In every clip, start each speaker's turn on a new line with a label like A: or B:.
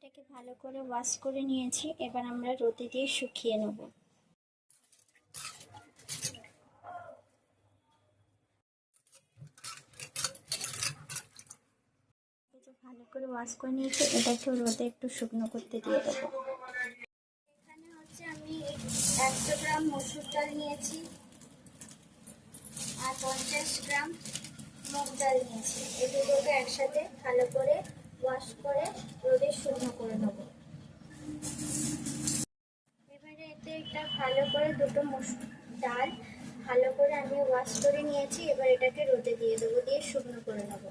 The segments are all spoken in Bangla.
A: এটাকে ভালো করে ওয়াশ করে নিয়েছি। এবার আমরা রোদে দিয়ে শুকিয়ে নেব। ভালো করে ওয়াশ করে নিয়েছি, এটাকে রোদে একটু শুকনো করতে দিয়ে দেবো। এখানে হচ্ছে আমি 100 গ্রাম মসুর ডাল নিয়েছি আর 50 গ্রাম মুগ ডাল নিয়েছি। এই দুটোকে একসাথে ভালো করে ওয়াশ করে রোদে শুকনো করে নেবো। এবারে এতে একটা ভালো করে দুটো মসুর ডাল ভালো করে আমি ওয়াশ করে নিয়েছি। এবার এটাকে রোদে দিয়ে দেবো, দিয়ে শুকনো করে নেবো।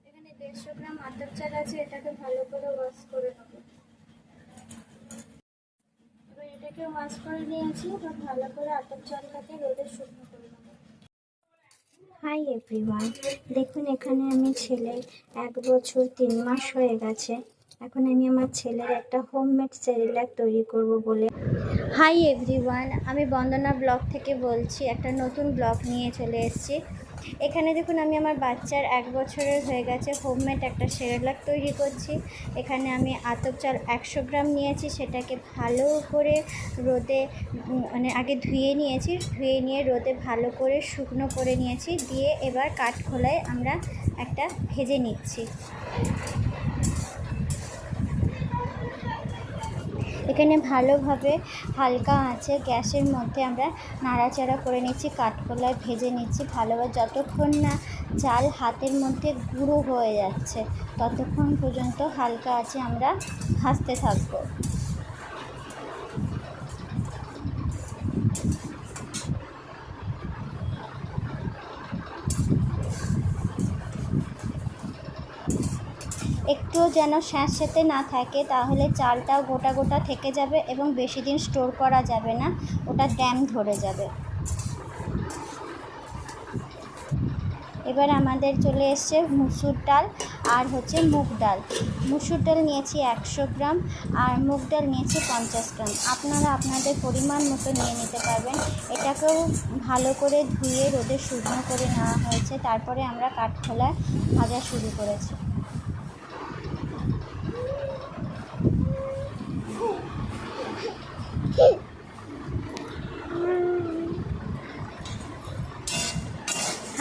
A: এখানে 150 গ্রাম আতপ চাল আছে, এটাকে ভালো করে ওয়াশ করে নেবো। এবার এটাকে ওয়াশ করে নিয়েছি, এবার ভালো করে আতপ চালটাকে রোদে শুকনো করে নেবো। হাই এভরিওয়ান, দেখুন এখানে আমি ছেলের 1 বছর 3 মাস হয়ে গেছে। এখন আমি আমার ছেলের একটা হোমমেড সেরেল্যাক তৈরি করব বলে। হাই এভরিওয়ান, আমি বন্দনা ব্লগ থেকে বলছি। একটা নতুন ব্লগ নিয়ে চলে এসেছি। এখানে দেখুন আমি আমার বাচ্চার 1 বছরের হয়ে গেছে হোমমেড একটা সেরেল্যাক তৈরি করছি। এখানে আমি আতপ চাল 100 গ্রাম নিয়েছি, সেটাকে ভালো করে রোদে আগে ধুয়ে নিয়েছি। ধুয়ে নিয়ে রোদে ভালো করে শুকনো করে নিয়েছি, দিয়ে এবার কাঠখোলায় আমরা একটা ভেজে নিচ্ছি। এখানে ভালোভাবে হালকা আঁচে গ্যাসের মধ্যে আমরা নাড়াচাড়া করে নিচ্ছি, কাঠখোলায় ভেজে নিচ্ছি ভালোভাবে। যতক্ষণ না চাল হাতের মধ্যে গুঁড়ো হয়ে যাচ্ছে ততক্ষণ পর্যন্ত হালকা আঁচে আমরা ভাজতে থাকবো। একটুও যেন স্যাঁতস্যাঁতে না থাকে, তাহলে চালটাও গোটা গোটা থেকে যাবে এবং বেশি দিন স্টোর করা যাবে না, ওটা ড্যাম ধরে যাবে। এবার আমাদের চলে এসছে মুসুর ডাল আর হচ্ছে মুগ ডাল। মুসুর ডাল নিয়েছি 100 গ্রাম আর মুগ ডাল নিয়েছি 50 গ্রাম। আপনারা আপনাদের পরিমাণ মতো নিয়ে নিতে পারবেন। এটাকেও ভালো করে ধুয়ে রোদে শুকনো করে নেওয়া হয়েছে, তারপরে আমরা কাঠখোলায় ভাজা শুরু করেছি।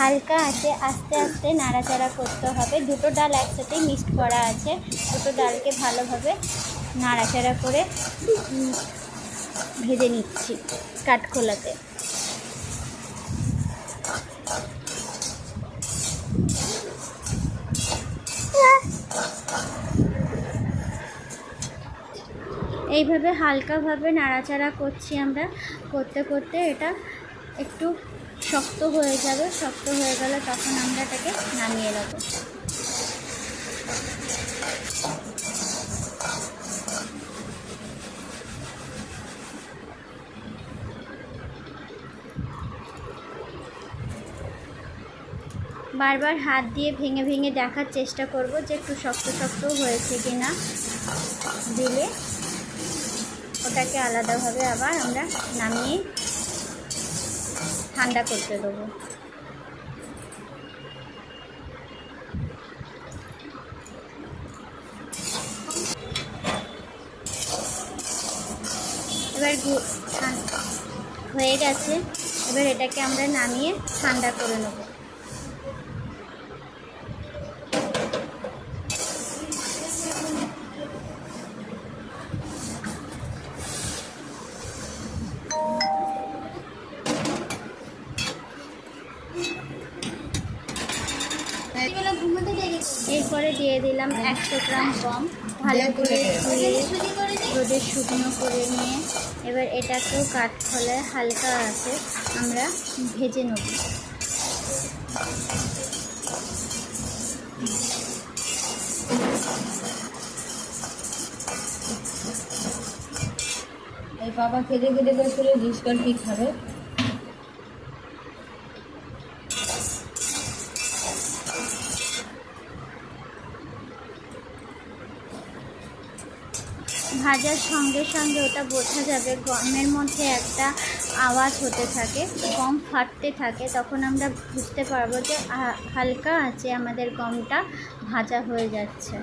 A: হালকা আছে আস্তে আস্তে নাড়াচাড়া করতে হবে। দুটো ডাল একসাথেই মিক্সড করা আছে, দুটো ডালকে ভালোভাবে নাড়াচাড়া করে ভেজে নিচ্ছি কাঠখোলাতে। এইভাবে হালকাভাবে নাড়াচাড়া করছি আমরা, করতে করতে এটা একটু শক্ত হয়ে যাবে। শক্ত হয়ে গেলে তখন আমরা এটাকে নামিয়ে নেব। বারবার হাত দিয়ে ভেঙে ভেঙে দেখার চেষ্টা করব যে একটু শক্ত শক্ত হয়েছে কিনা। দিলে ওটাকে আলাদাভাবে আবার আমরা নামিয়ে ঠান্ডা করতে দেবো। এবার হয়ে গেছে, এবার এটাকে আমরা নামিয়ে ঠান্ডা করে নেব। এরপরে দিয়ে দিলাম 100 গ্রাম গম, ভালো করে ধুয়ে রোদে শুকনো করে নিয়ে এবার এটাকেও কাঠখোলায় হালকা আছে আমরা ভেজে নেব।
B: এই বাবা খেতে খেতে করে ডিসকাল কি খাবে?
A: ভাজার সঙ্গে সঙ্গে ওটা বোঝা যাবে, গমের মধ্যে একটা আওয়াজ হতে থাকে, গম ফাটতে থাকে, তখন আমরা বুঝতে পারবো যে হালকা আছে আমাদের গমটা ভাজা হয়ে যাচ্ছে।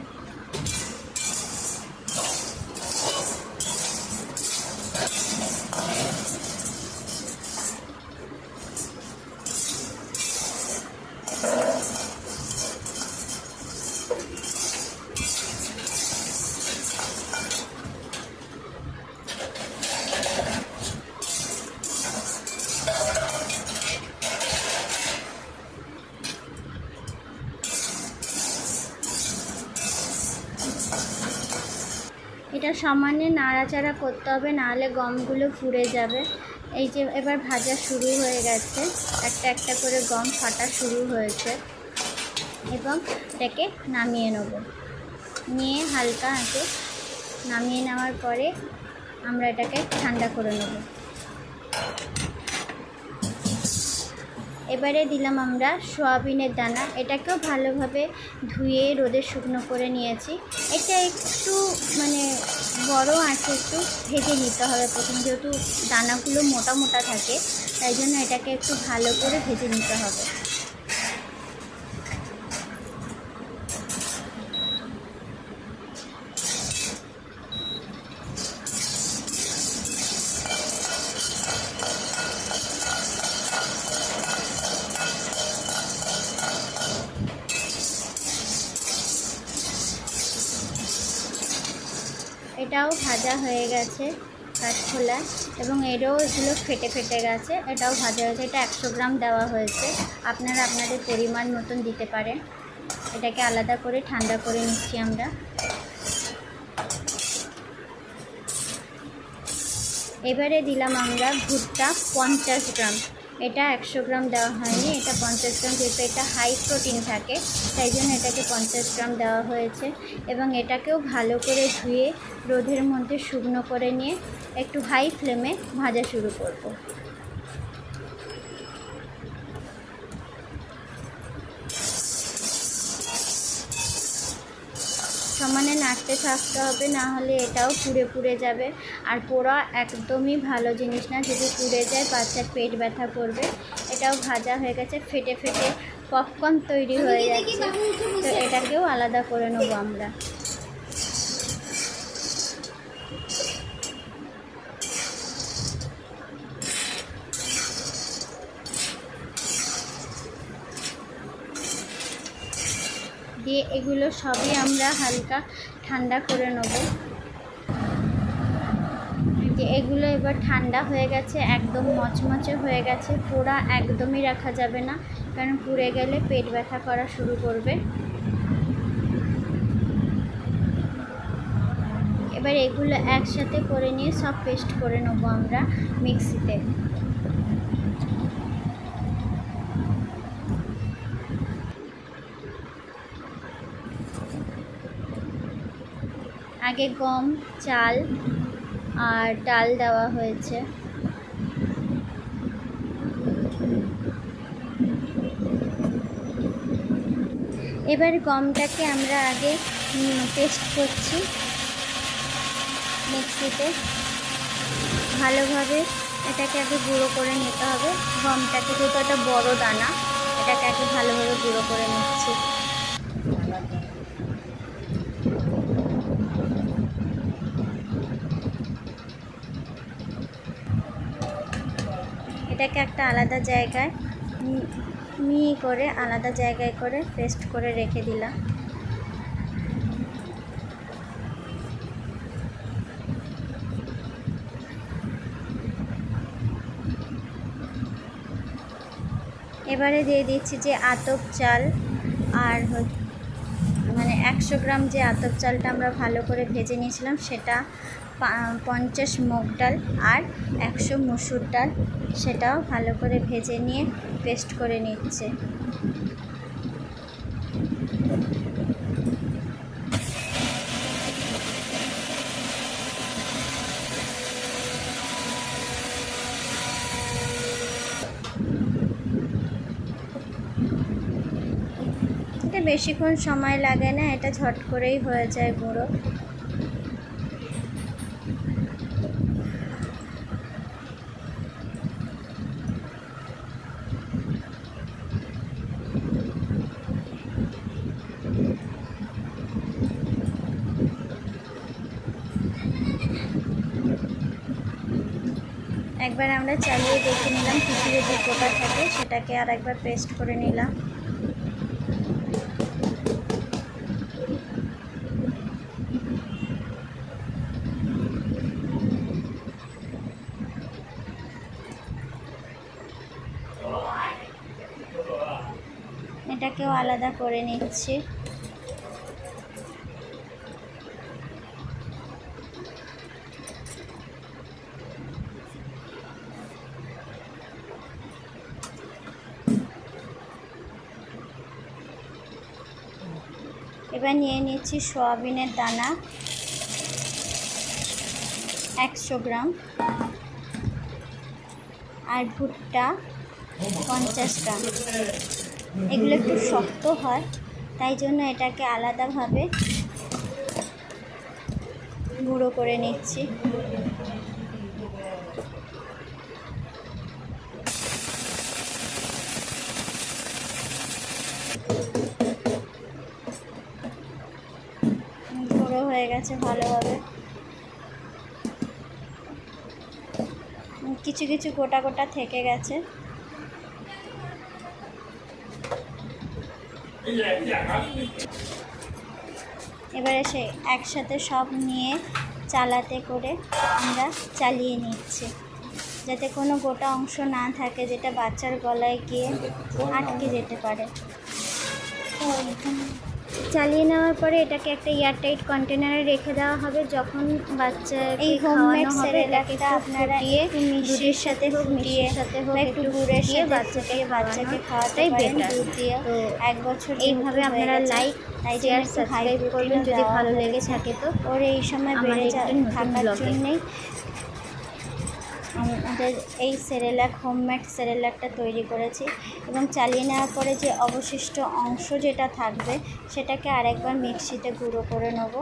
A: এটা সমানে নাড়াচাড়া করতে হবে, নাহলে গমগুলো পুড়ে যাবে। এই যে এবার ভাজা শুরু হয়ে গেছে, একটা একটা করে গম ফাটা শুরু হয়েছে এবং এটাকে নামিয়ে নেব। নিয়ে হালকা আঁচে নামিয়ে নেওয়ার পরে আমরা এটাকে ঠান্ডা করে নেব। এবারে দিলাম আমরা সয়াবিনের দানা, এটাকেও ভালোভাবে ধুয়ে রোদে শুকনো করে নিয়েছি। এটা একটু বড় আঁচে একটু ভেজে নিতে হবে প্রথম, যেহেতু দানাগুলো মোটা মোটা থাকে, তাই জন্য এটাকে একটু ভালো করে ভেজে নিতে হবে। এটাও ভাজা হয়ে গেছে কাঠখোলা, এবং এগুলো ফেটে ফেটে গেছে, এটাও ভাজা হয়েছে। এটা 100 গ্রাম দেওয়া হয়েছে, আপনারা আপনাদের পরিমাণ মতন দিতে পারেন। এটাকে আলাদা করে ঠান্ডা করে নিচ্ছি আমরা। এবারে দিলাম আমরা ভুট্টা 50 গ্রাম, এটা 100 গ্রাম দেওয়া হয়নি, এটা 50 গ্রাম, যেহেতু এটা হাই প্রোটিন থাকে তাই জন্য এটাকে 50 গ্রাম দেওয়া হয়েছে। এবং এটাকেও ভালো করে ধুয়ে রোদের মধ্যে শুকনো করে নিয়ে একটু হাই ফ্লেমে ভাজা শুরু করব। সমানে নাড়তে থাকতে হবে, না হলে এটাও পুড়ে পুড়ে যাবে। আর পোড়া একদমই ভালো জিনিস না, যদি পুড়ে যায় বাচ্চার পেট ব্যথা করবে। এটাও ভাজা হয়ে গেছে, ফেটে ফেটে পপকর্ন তৈরি হয়ে যাচ্ছে, তো এটাকেও আলাদা করে নেব আমরা। দিয়ে এগুলো সবই আমরা হালকা ঠান্ডা করে নেব। যে এগুলো এবার ঠান্ডা হয়ে গেছে, একদম মচমচে হয়ে গেছে, পোড়া একদমই রাখা যাবে না, কারণ পুড়ে গেলে পেট ব্যথা করা শুরু করবে। এবার এগুলো একসাথে করে নিয়ে সব পেস্ট করে নেব আমরা মিক্সিতে। আগে গম, চাল আর ডাল দেওয়া হয়েছে। এবার গমটাকে আমরা আগে পেস্ট করছি মিক্সিতে, ভালোভাবে এটাকে আগে গুঁড়ো করে নিতে হবে। গমটাকে, যেহেতু একটা বড় দানা, এটাকে আগে ভালোভাবে গুঁড়ো করে নিচ্ছি। এটাকে একটা আলাদা জায়গায় মিহি করে আলাদা জায়গায় করে পেস্ট করে রেখে দিলাম। এবারে দিয়ে দিচ্ছি যে আতপ চাল, আর 100 গ্রাম যে আতপ চালটা আমরা ভালো করে ভেজে নিয়েছিলাম সেটা, 50 মুগ ডাল আর 100 মসুর ডাল, সেটাও ভালো করে ভেজে নিয়ে পেস্ট করে নিচ্ছে। এটা বেশিক্ষণ সময় লাগে না, এটা ঝট করেই হয়ে যায় গুঁড়ো। একবার আমরা চালিয়ে দেখে নিলাম, কিছু যদি গোটা থাকে সেটাকে আর একবার পেস্ট করে নিলাম। এটাকেও আলাদা করে নিচ্ছি। এবার নিয়ে নিচ্ছি সয়াবিনের দানা 100 গ্রাম, আর ভুট্টা 50 গ্রাম। এগুলো একটু শক্ত হয়, তাই জন্য এটাকে আলাদাভাবে গুঁড়ো করে নিচ্ছি। গুঁড়ো হয়ে গেছে ভালোভাবে। কিছু কিছু গোটা গোটা থেকে গেছে। এবারে সে একসাথে সব নিয়ে চালাতে করে আমরা চালিয়ে নিচ্ছি, যাতে কোনো গোটা অংশ না থাকে যেটা বাচ্চার গলায় গিয়ে আটকে যেতে পারে। চালিয়ে নেওয়ার পরে এটাকে একটা এয়ারটাইট কন্টেনারে রেখে দেওয়া হবে। যখন বাচ্চাকে খাওয়ানো হবে এটাকে আপনারা একটু মিষ্টির সাথে হোক, একটু গুড়ের সাথে বাচ্চাকে খাওয়াটাই বেটার। তো 1 বছর এইভাবে আপনারা লাইক, শেয়ার, সাবস্ক্রাইব করবেন যদি ভালো লেগে থাকে। তো ওর এই সময় বেড়ে থাকার জন্যেই আমাদের এই সেরেল্যাক, হোমমেড সেরেল্যাকটা তৈরি করেছি। এবং চালিয়ে নেওয়ার পরে যে অবশিষ্ট অংশ যেটা থাকবে সেটাকে আরেকবার মিক্সিতে গুঁড়ো করে নেব।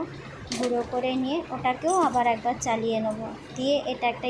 A: গুঁড়ো করে নিয়ে ওটাকেও আবার একবার চালিয়ে নেব, দিয়ে এটা একটা